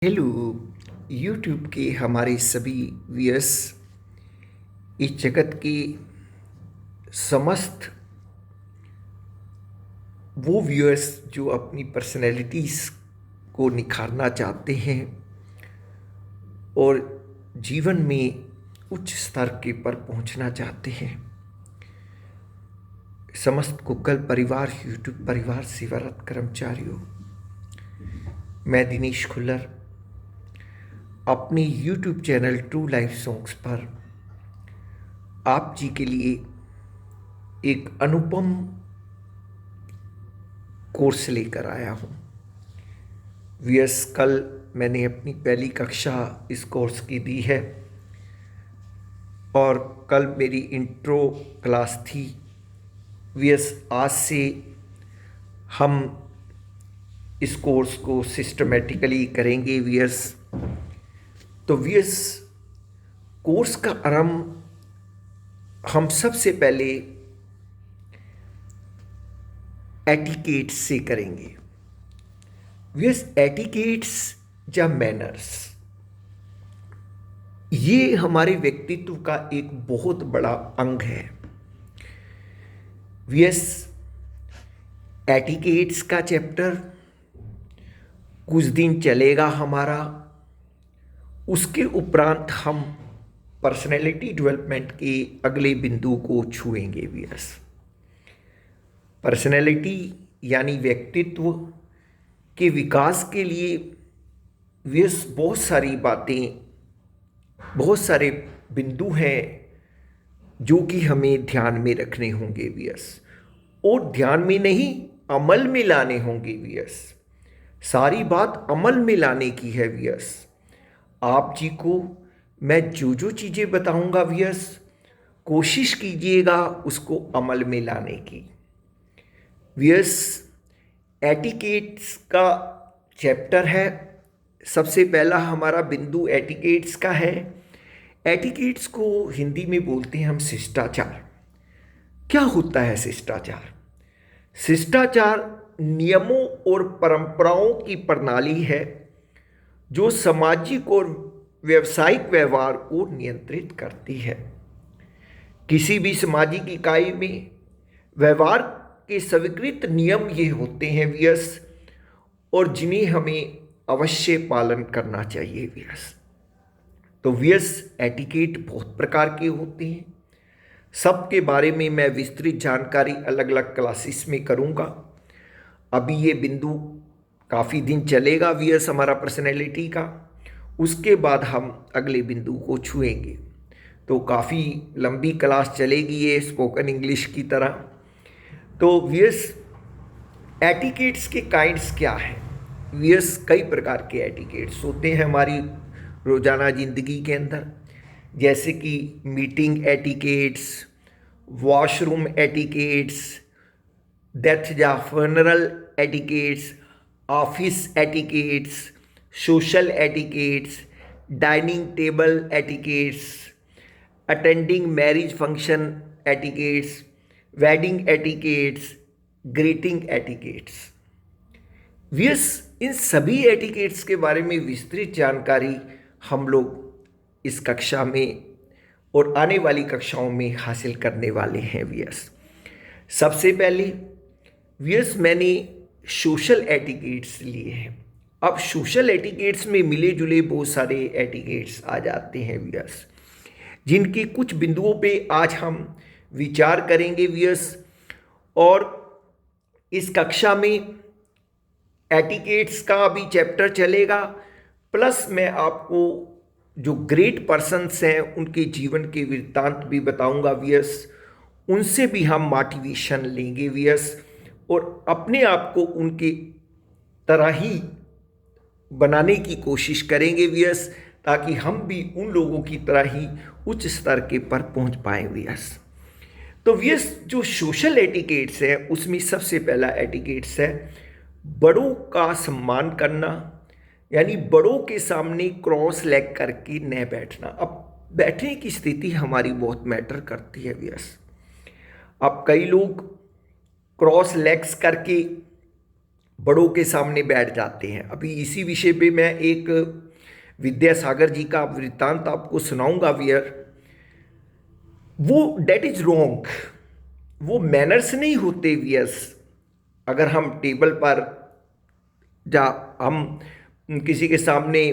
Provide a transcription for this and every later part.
Hello YouTube के हमारे सभी व्यूअर्स, इस जगत के समस्त वो व्यूअर्स जो अपनी पर्सनैलिटीज़ को निखारना चाहते हैं और जीवन में उच्च स्तर के पर पहुंचना चाहते हैं। समस्त कुक्कल परिवार, यूट्यूब परिवार, सेवारत कर्मचारियों, मैं दिनेश खुल्लर अपने YouTube channel true life songs पर आप जी के लिए एक अनुपम कोर्स लेकर आया हूँ। वीएस, कल मैंने अपनी पहली कक्षा इस कोर्स की दी है और कल मेरी इंट्रो क्लास थी। वीएस, आज से हम इस कोर्स को सिस्टमेटिकली करेंगे। वीएस, तो वीएस, कोर्स का आरंभ हम सबसे पहले एटिकेट्स से करेंगे। वीएस, एटिकेट्स या मैनर्स, ये हमारे व्यक्तित्व का एक बहुत बड़ा अंग है। वीएस, एटिकेट्स का चैप्टर कुछ दिन चलेगा हमारा। उसके उपरांत हम पर्सनैलिटी डेवलपमेंट के अगले बिंदु को छुएंगे। वीएस, पर्सनैलिटी यानी व्यक्तित्व के विकास के लिए वीएस बहुत सारी बातें, बहुत सारे बिंदु हैं जो कि हमें ध्यान में रखने होंगे। वीएस, और ध्यान में नहीं, अमल में लाने होंगे। वीएस, सारी बात अमल में लाने की है। वीएस, आप जी को मैं जो जो चीज़ें बताऊंगा, वीएस, कोशिश कीजिएगा उसको अमल में लाने की। वीएस, एटिकेट्स का चैप्टर है। सबसे पहला हमारा बिंदु एटिकेट्स का है। एटिकेट्स को हिंदी में बोलते हैं हम शिष्टाचार। क्या होता है शिष्टाचार? शिष्टाचार नियमों और परंपराओं की प्रणाली है जो सामाजिक और व्यावसायिक व्यवहार को नियंत्रित करती है। किसी भी सामाजिक इकाई में व्यवहार के स्वीकृत नियम ये होते हैं वीएस, और जिन्हें हमें अवश्य पालन करना चाहिए। वीएस, तो वीएस, एटिकेट बहुत प्रकार के होते हैं। सबके बारे में मैं विस्तृत जानकारी अलग अलग क्लासेस में करूँगा। अभी ये बिंदु काफ़ी दिन चलेगा वीएस हमारा पर्सनैलिटी का। उसके बाद हम अगले बिंदु को छुएंगे, तो काफ़ी लंबी क्लास चलेगी ये स्पोकन इंग्लिश की तरह। तो वीएस, एटिकेट्स के काइंड्स क्या हैं? वीएस, कई प्रकार के एटिकेट्स होते हैं हमारी रोज़ाना ज़िंदगी के अंदर, जैसे कि meeting etiquettes, washroom etiquettes, death या funeral etiquettes, office etiquettes, social etiquettes, dining table etiquettes, attending marriage function etiquettes, wedding etiquettes, greeting etiquettes. वीएस, इन सभी एटिकेट्स के बारे में विस्तृत जानकारी हम लोग इस कक्षा में और आने वाली कक्षाओं में हासिल करने वाले हैं। वीएस, सबसे पहले वीएस मैंने सोशल एटिकेट्स लिए हैं। अब सोशल एटिकेट्स में मिले जुले बहुत सारे एटिकेट्स आ जाते हैं वीएस, जिनके कुछ बिंदुओं पे आज हम विचार करेंगे वीएस। और इस कक्षा में एटिकेट्स का भी चैप्टर चलेगा, प्लस मैं आपको जो ग्रेट पर्सन्स हैं उनके जीवन के वृत्तांत भी बताऊंगा वीएस। उनसे भी हम मोटिवेशन लेंगे वीएस, और अपने आप को उनके तरह ही बनाने की कोशिश करेंगे वीएस, ताकि हम भी उन लोगों की तरह ही उच्च स्तर के पर पहुंच पाएं वीएस। तो वीएस, जो सोशल एटिकेट्स है उसमें सबसे पहला एटिकेट्स है बड़ों का सम्मान करना, यानी बड़ों के सामने क्रॉस लेग करके न बैठना। अब बैठने की स्थिति हमारी बहुत मैटर करती है वीएस। अब कई लोग क्रॉस लेग्स करके बड़ों के सामने बैठ जाते हैं। अभी इसी विषय पे मैं एक विद्यासागर जी का वृत्तांत आपको सुनाऊंगा वियर। वो डेट इज रॉन्ग, वो मैनर्स नहीं होते वियर्स। अगर हम टेबल पर जा हम किसी के सामने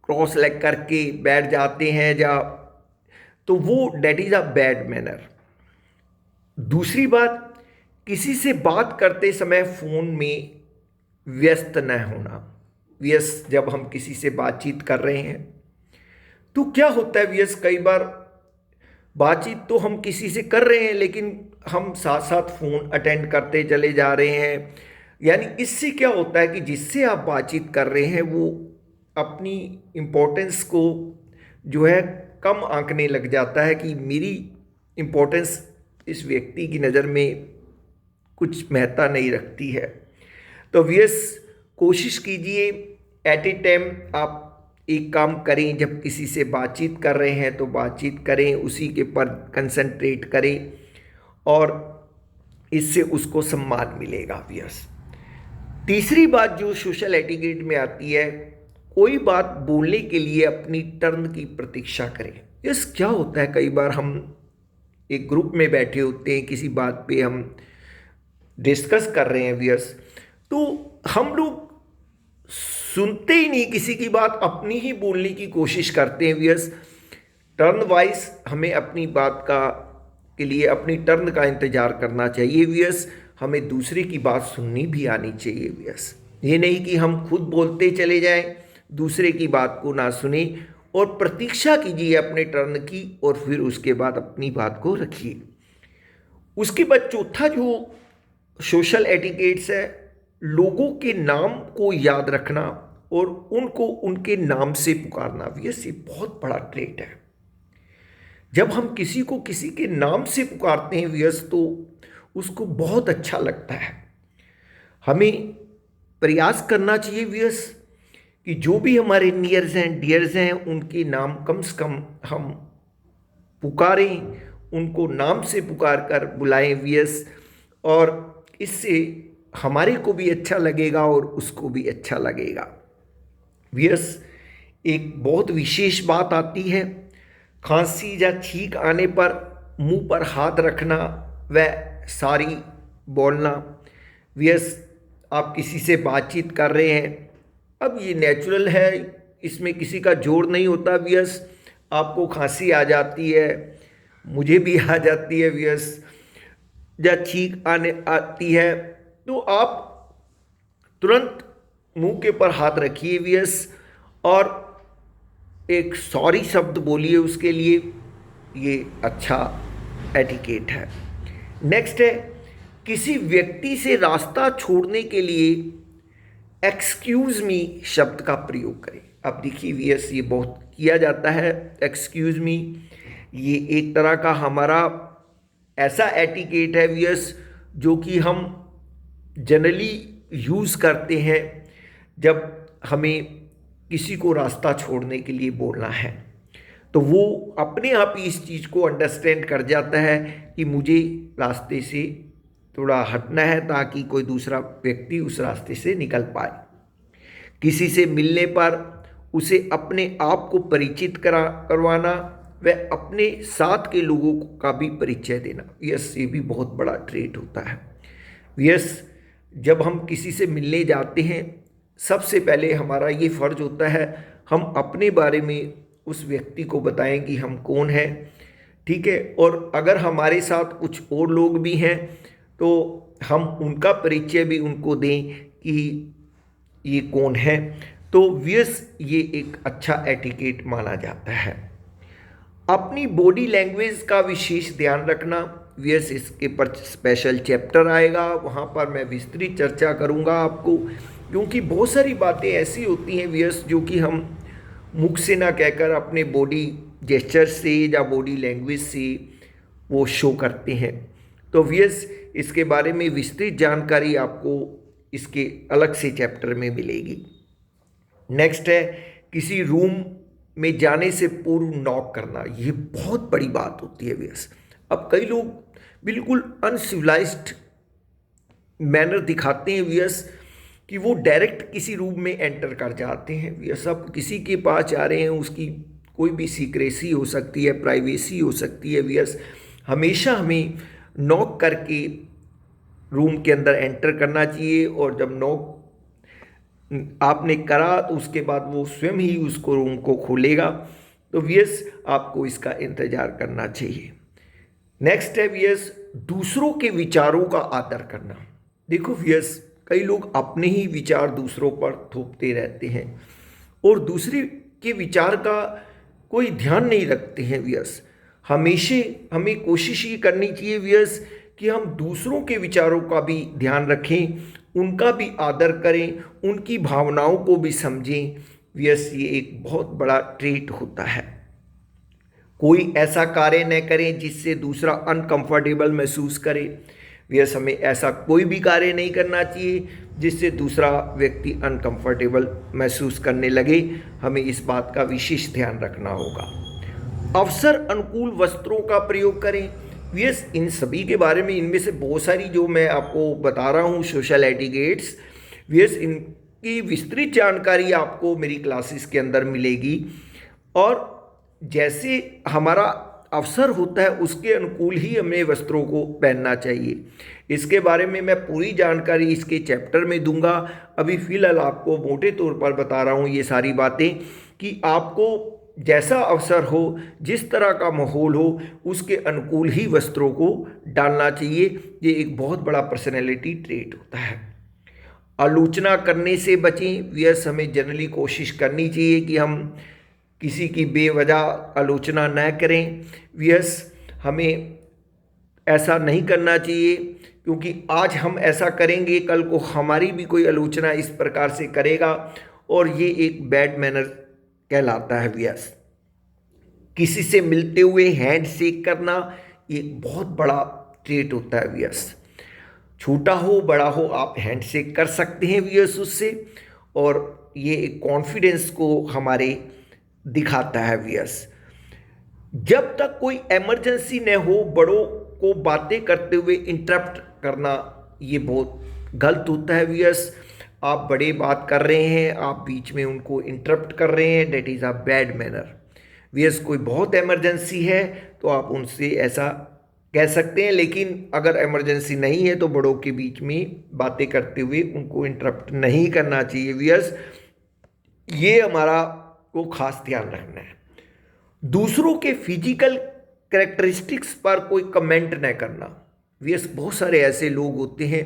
क्रॉस लेग करके बैठ जाते हैं या, तो वो that is a bad manner. दूसरी बात, किसी से बात करते समय फोन में व्यस्त न होना। व्यस्त, जब हम किसी से बातचीत कर रहे हैं तो क्या होता है व्यस्त, कई बार बातचीत तो हम किसी से कर रहे हैं लेकिन हम साथ साथ फोन अटेंड करते चले जा रहे हैं। यानी इससे क्या होता है कि जिससे आप बातचीत कर रहे हैं वो अपनी इम्पोर्टेंस को जो है कम आंकने लग जाता है कि मेरी इम्पोर्टेंस इस व्यक्ति की नज़र में कुछ महत्ता नहीं रखती है। तो व्यस कोशिश कीजिए एट ए टाइम आप एक काम करें, जब किसी से बातचीत कर रहे हैं तो बातचीत करें, उसी के पर कंसंट्रेट करें और इससे उसको सम्मान मिलेगा व्यस। तीसरी बात जो सोशल एटिकेट में आती है, कोई बात बोलने के लिए अपनी टर्न की प्रतीक्षा करें। यस, क्या होता है कई बार हम एक ग्रुप में बैठे होते हैं, किसी बात पे हम डिस्कस कर रहे हैं व्यस, तो हम लोग सुनते ही नहीं किसी की बात, अपनी ही बोलने की कोशिश करते हैं व्यस। टर्न वाइज हमें अपनी बात का के लिए अपनी टर्न का इंतजार करना चाहिए व्यस। हमें दूसरे की बात सुननी भी आनी चाहिए व्यस। ये नहीं कि हम खुद बोलते चले जाएं, दूसरे की बात को ना सुने, और प्रतीक्षा कीजिए अपने टर्न की और फिर उसके बाद अपनी बात को रखिए। उसके बाद चौथा जो सोशल एटिकेट्स है, लोगों के नाम को याद रखना और उनको उनके नाम से पुकारना। ये बहुत बड़ा ट्रेट है। जब हम किसी को किसी के नाम से पुकारते हैं व्यस, तो उसको बहुत अच्छा लगता है। हमें प्रयास करना चाहिए व्यस कि जो भी हमारे नियर्स हैं डियर्स हैं उनके नाम कम से कम हम पुकारें, उनको नाम से पुकार कर बुलाएं व्यस, और इससे हमारे को भी अच्छा लगेगा और उसको भी अच्छा लगेगा व्यस। एक बहुत विशेष बात आती है, खांसी या छींक आने पर मुंह पर हाथ रखना व सारी बोलना व्यस। आप किसी से बातचीत कर रहे हैं, अब ये नेचुरल है, इसमें किसी का जोर नहीं होता व्यस। आपको खांसी आ जाती है, मुझे भी आ जाती है व्यस, या छींक आने आती है, तो आप तुरंत मुंह के पर हाथ रखिए व्यस और एक सॉरी शब्द बोलिए उसके लिए। ये अच्छा एटिकेट है। नेक्स्ट है, किसी व्यक्ति से रास्ता छोड़ने के लिए एक्सक्यूज मी शब्द का प्रयोग करें। अब देखिए व्यस, ये बहुत किया जाता है एक्सक्यूज मी। ये एक तरह का हमारा ऐसा एटिकेट है व्यस जो कि हम जनरली यूज़ करते हैं जब हमें किसी को रास्ता छोड़ने के लिए बोलना है। तो वो अपने आप ही इस चीज़ को अंडरस्टैंड कर जाता है कि मुझे रास्ते से थोड़ा हटना है ताकि कोई दूसरा व्यक्ति उस रास्ते से निकल पाए। किसी से मिलने पर उसे अपने आप को परिचित करवाना व अपने साथ के लोगों का भी परिचय देना। यस, ये भी बहुत बड़ा ट्रेट होता है। यस, जब हम किसी से मिलने जाते हैं सबसे पहले हमारा ये फ़र्ज होता है हम अपने बारे में उस व्यक्ति को बताएं कि हम कौन हैं, ठीक है। और अगर हमारे साथ कुछ और लोग भी हैं तो हम उनका परिचय भी उनको दें कि ये कौन है। तो व्यस, ये एक अच्छा एटिकेट माना जाता है। अपनी बॉडी लैंग्वेज का विशेष ध्यान रखना व्यस, इसके पर स्पेशल चैप्टर आएगा, वहाँ पर मैं विस्तृत चर्चा करूँगा आपको, क्योंकि बहुत सारी बातें ऐसी होती हैं व्यस जो कि हम मुख से ना कहकर अपने बॉडी जेस्चर से या बॉडी लैंग्वेज से वो शो करते हैं। तो व्यस, इसके बारे में विस्तृत जानकारी आपको इसके अलग से चैप्टर में मिलेगी। नेक्स्ट है, किसी रूम में जाने से पूर्व नॉक करना। ये बहुत बड़ी बात होती है व्यस। अब कई लोग बिल्कुल अनसिविलाइज्ड मैनर दिखाते हैं व्यस कि वो डायरेक्ट किसी रूम में एंटर कर जाते हैं। वी सब किसी के पास जा रहे हैं, उसकी कोई भी सीक्रेसी हो सकती है, प्राइवेसी हो सकती है। वी हमेशा हमें नॉक करके रूम के अंदर एंटर करना चाहिए, और जब नॉक आपने करा तो उसके बाद वो स्वयं ही उसको रूम को खोलेगा। तो वीएस आपको इसका इंतजार करना चाहिए। नेक्स्ट है वीएस दूसरों के विचारों का आदर करना। देखो वीएस, कई लोग अपने ही विचार दूसरों पर थोपते रहते हैं और दूसरे के विचार का कोई ध्यान नहीं रखते हैं वीएस। हमेशा हमें कोशिश ये करनी चाहिए वीएस कि हम दूसरों के विचारों का भी ध्यान रखें, उनका भी आदर करें, उनकी भावनाओं को भी समझें। वीएस ये एक बहुत बड़ा ट्रेट होता है। कोई ऐसा कार्य न करें जिससे दूसरा अनकंफर्टेबल महसूस करे। वीएस हमें ऐसा कोई भी कार्य नहीं करना चाहिए जिससे दूसरा व्यक्ति अनकंफर्टेबल महसूस करने लगे। हमें इस बात का विशेष ध्यान रखना होगा। अवसर अनुकूल वस्त्रों का प्रयोग करें। वीएस इन सभी के बारे में, इनमें से बहुत सारी जो मैं आपको बता रहा हूँ सोशल एटिकेट्स, वीएस इनकी विस्तृत जानकारी आपको मेरी क्लासेस के अंदर मिलेगी। और जैसे हमारा अवसर होता है उसके अनुकूल ही हमें वस्त्रों को पहनना चाहिए। इसके बारे में मैं पूरी जानकारी इसके चैप्टर में दूंगा। अभी फ़िलहाल आपको मोटे तौर पर बता रहा हूँ ये सारी बातें कि आपको जैसा अवसर हो, जिस तरह का माहौल हो, उसके अनुकूल ही वस्त्रों को डालना चाहिए। ये एक बहुत बड़ा पर्सनैलिटी ट्रेट होता है। आलोचना करने से बचें। वीएस हमें जनरली कोशिश करनी चाहिए कि हम किसी की बेवजह आलोचना न करें। वीएस हमें ऐसा नहीं करना चाहिए, क्योंकि आज हम ऐसा करेंगे कल को हमारी भी कोई आलोचना इस प्रकार से करेगा और ये एक बैड मैनर कहलाता है। वीएस किसी से मिलते हुए हैंड शेक करना एक बहुत बड़ा ट्रेट होता है। वीएस छोटा हो बड़ा हो आप हैंड शेक कर सकते हैं वीएस उससे, और ये एक कॉन्फिडेंस को हमारे दिखाता है। वीएस जब तक कोई इमरजेंसी न हो, बड़ों को बातें करते हुए इंटरप्ट करना ये बहुत गलत होता है। वीएस आप बड़े बात कर रहे हैं, आप बीच में उनको इंटरप्ट कर रहे हैं, that is a bad manner. वीएस कोई बहुत इमरजेंसी है तो आप उनसे ऐसा कह सकते हैं, लेकिन अगर इमरजेंसी नहीं है तो बड़ों के बीच में बातें करते हुए उनको इंटरप्ट नहीं करना चाहिए। वीएस ये हमारा को खास ध्यान रखना है। दूसरों के फिजिकल कैरेक्टरिस्टिक्स पर कोई कमेंट न करना। वीएस बहुत सारे ऐसे लोग होते हैं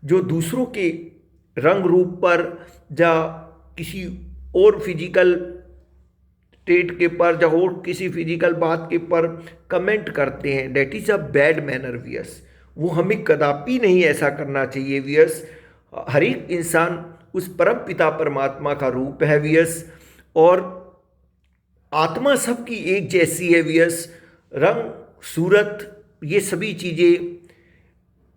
जो दूसरों के रंग रूप पर या किसी और फिजिकल स्टेट के पर या और किसी फिजिकल बात के पर कमेंट करते हैं। That is a bad manner. वीएस वो हमें कदापि नहीं ऐसा करना चाहिए। वीएस हर एक इंसान उस परम पिता परमात्मा का रूप है। वीएस और आत्मा सबकी एक जैसी है। वीएस रंग सूरत ये सभी चीज़ें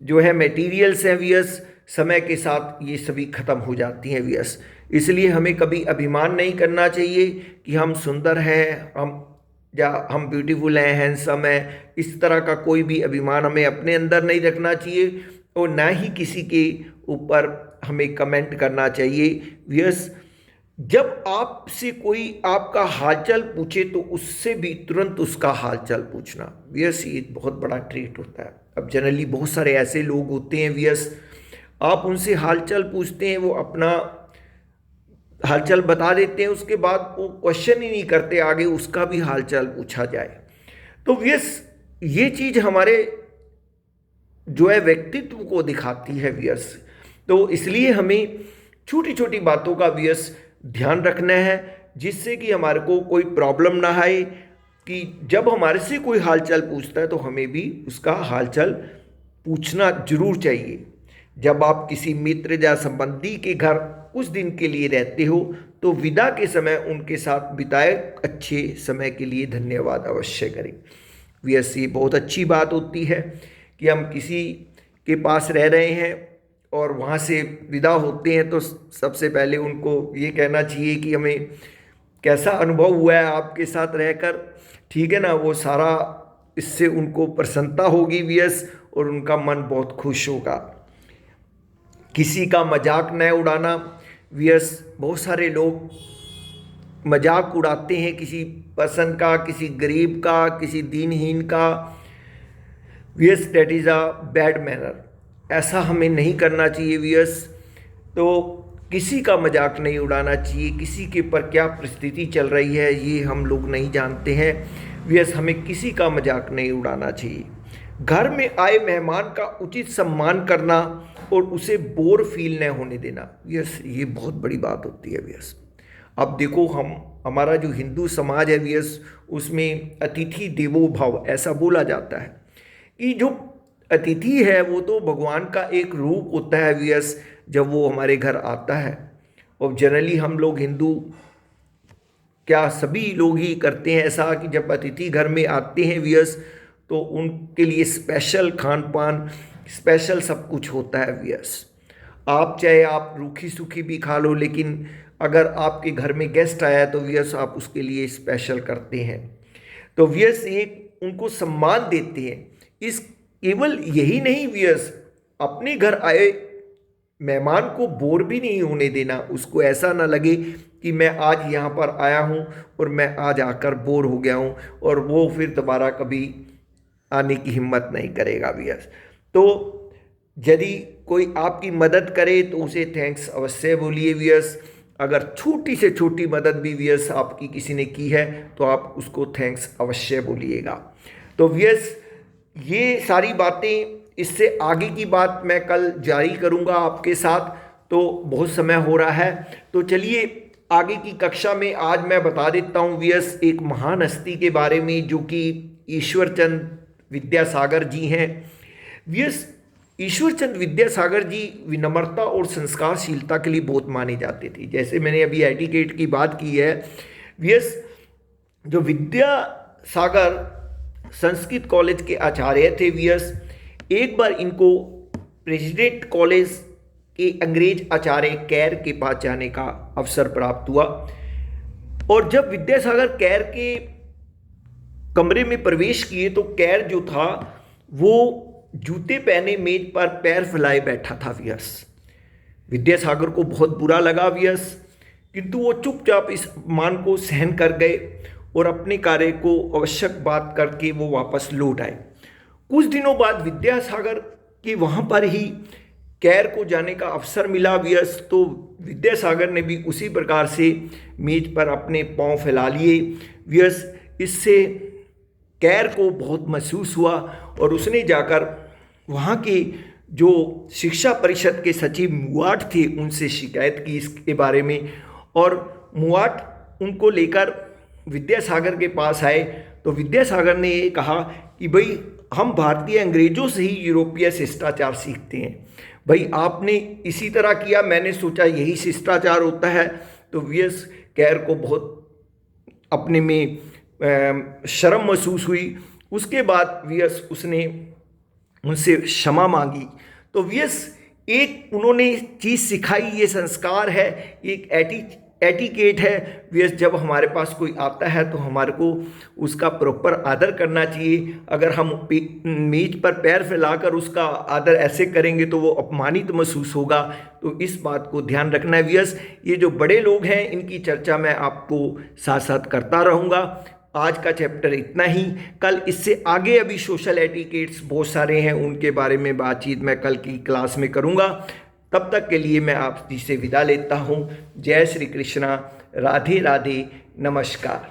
जो है मटेरियल्स हैं। वीएस समय के साथ ये सभी खत्म हो जाती हैं। वीएस इसलिए हमें कभी अभिमान नहीं करना चाहिए कि हम सुंदर हैं, हम ब्यूटीफुल हैं, हैंडसम हैं। इस तरह का कोई भी अभिमान हमें अपने अंदर नहीं रखना चाहिए और ना ही किसी के ऊपर हमें कमेंट करना चाहिए। वीएस जब आपसे कोई आपका हालचाल पूछे तो उससे भी तुरंत उसका हालचाल पूछना। वीएस ये बहुत बड़ा ट्रीट होता है। अब जनरली बहुत सारे ऐसे लोग होते हैं वीएस, आप उनसे हालचाल पूछते हैं, वो अपना हालचाल बता देते हैं, उसके बाद वो क्वेश्चन ही नहीं करते आगे उसका भी हालचाल पूछा जाए। तो वीएस ये चीज़ हमारे जो है व्यक्तित्व को दिखाती है। वीएस तो इसलिए हमें छोटी छोटी बातों का वीएस ध्यान रखना है, जिससे कि हमारे को कोई प्रॉब्लम ना आए कि जब हमारे से कोई हालचाल पूछता है तो हमें भी उसका हालचाल पूछना जरूर चाहिए। जब आप किसी मित्र या संबंधी के घर कुछ दिन के लिए रहते हो तो विदा के समय उनके साथ बिताए अच्छे समय के लिए धन्यवाद अवश्य करें। वीएस ये बहुत अच्छी बात होती है कि हम किसी के पास रह रहे हैं और वहाँ से विदा होते हैं तो सबसे पहले उनको ये कहना चाहिए कि हमें कैसा अनुभव हुआ है आपके साथ रहकर, ठीक है ना। वो सारा इससे उनको प्रसन्नता होगी वीएस और उनका मन बहुत खुश होगा। किसी का मजाक न उड़ाना। व्यस बहुत सारे लोग मजाक उड़ाते हैं किसी पर्सन का, किसी गरीब का, किसी दीनहीन का। व्यस that is a bad manner. ऐसा हमें नहीं करना चाहिए व्यस। तो किसी का मजाक नहीं उड़ाना चाहिए। किसी के ऊपर क्या परिस्थिति चल रही है ये हम लोग नहीं जानते हैं। व्यस हमें किसी का मजाक नहीं उड़ाना चाहिए। घर में आए मेहमान का उचित सम्मान करना और उसे बोर फील न होने देना। व्यस ये बहुत बड़ी बात होती है व्यस। अब देखो हमारा जो हिंदू समाज है व्यस, उसमें अतिथि देवो भव ऐसा बोला जाता है कि जो अतिथि है वो तो भगवान का एक रूप होता है व्यस, जब वो हमारे घर आता है। और जनरली हम लोग हिंदू क्या सभी लोग ही करते हैं ऐसा कि जब अतिथि घर में आते हैं व्यस तो उनके लिए स्पेशल खान पान, स्पेशल सब कुछ होता है व्यस। आप चाहे आप रूखी सूखी भी खा लो, लेकिन अगर आपके घर में गेस्ट आया तो व्यस आप उसके लिए स्पेशल करते हैं। तो व्यस एक उनको सम्मान देते हैं। इस केवल यही नहीं व्यस, अपने घर आए मेहमान को बोर भी नहीं होने देना। उसको ऐसा ना लगे कि मैं आज यहाँ पर आया हूँ और मैं आज आकर बोर हो गया हूँ, और वो फिर दोबारा कभी आने की हिम्मत नहीं करेगा व्यस। तो यदि कोई आपकी मदद करे तो उसे थैंक्स अवश्य बोलिए व्यस। अगर छोटी से छोटी मदद भी व्यस आपकी किसी ने की है तो आप उसको थैंक्स अवश्य बोलिएगा। तो व्यस ये सारी बातें, इससे आगे की बात मैं कल जारी करूंगा आपके साथ। तो बहुत समय हो रहा है, तो चलिए आगे की कक्षा में आज मैं बता देता हूँ व्यस एक महान हस्ती के बारे में जो कि ईश्वरचंद विद्यासागर जी हैं। व्यस ईश्वरचंद विद्यासागर जी विनम्रता और संस्कारशीलता के लिए बहुत माने जाते थे। जैसे मैंने अभी एटिकेट की बात की है, व्यस जो विद्यासागर संस्कृत कॉलेज के आचार्य थे व्यस, एक बार इनको प्रेसिडेंट कॉलेज के अंग्रेज आचार्य कैर के पास जाने का अवसर प्राप्त हुआ। और जब विद्यासागर कैर के कमरे में प्रवेश किए तो कैर जो था वो जूते पहने मेज पर पैर फैलाए बैठा था व्यस। विद्यासागर को बहुत बुरा लगा व्यस, किंतु वो चुपचाप इस अपमान को सहन कर गए और अपने कार्य को आवश्यक बात करके वो वापस लौट आए। कुछ दिनों बाद विद्यासागर के वहाँ पर ही कैर को जाने का अवसर मिला व्यस। तो विद्यासागर ने भी उसी प्रकार से मेज पर अपने पांव फैला लिए व्यस। इससे कैर को बहुत महसूस हुआ और उसने जाकर वहाँ के जो शिक्षा परिषद के सचिव मुआट थे उनसे शिकायत की इसके बारे में, और मुआट उनको लेकर विद्यासागर के पास आए। तो विद्यासागर ने ये कहा कि भाई हम भारतीय अंग्रेजों से ही यूरोपीय शिष्टाचार सीखते हैं। भाई आपने इसी तरह किया, मैंने सोचा यही शिष्टाचार होता है। तो व्यस कैर को बहुत अपने में शर्म महसूस हुई। उसके बाद व्यस उसने उनसे क्षमा मांगी। तो व्यस एक उन्होंने चीज़ सिखाई, ये संस्कार है, एक एटिकेट है व्यस। जब हमारे पास कोई आता है तो हमारे को उसका प्रॉपर आदर करना चाहिए। अगर हम मेज पर पैर फैलाकर उसका आदर ऐसे करेंगे तो वो अपमानित महसूस होगा। तो इस बात को ध्यान रखना है व्यस। ये जो बड़े लोग हैं इनकी चर्चा मैं आपको साथ साथ करता रहूँगा। आज का चैप्टर इतना ही। कल इससे आगे अभी सोशल एटिकेट्स बहुत सारे हैं, उनके बारे में बातचीत मैं कल की क्लास में करूँगा। तब तक के लिए मैं आप जी से विदा लेता हूँ। जय श्री कृष्णा, राधे राधे, नमस्कार।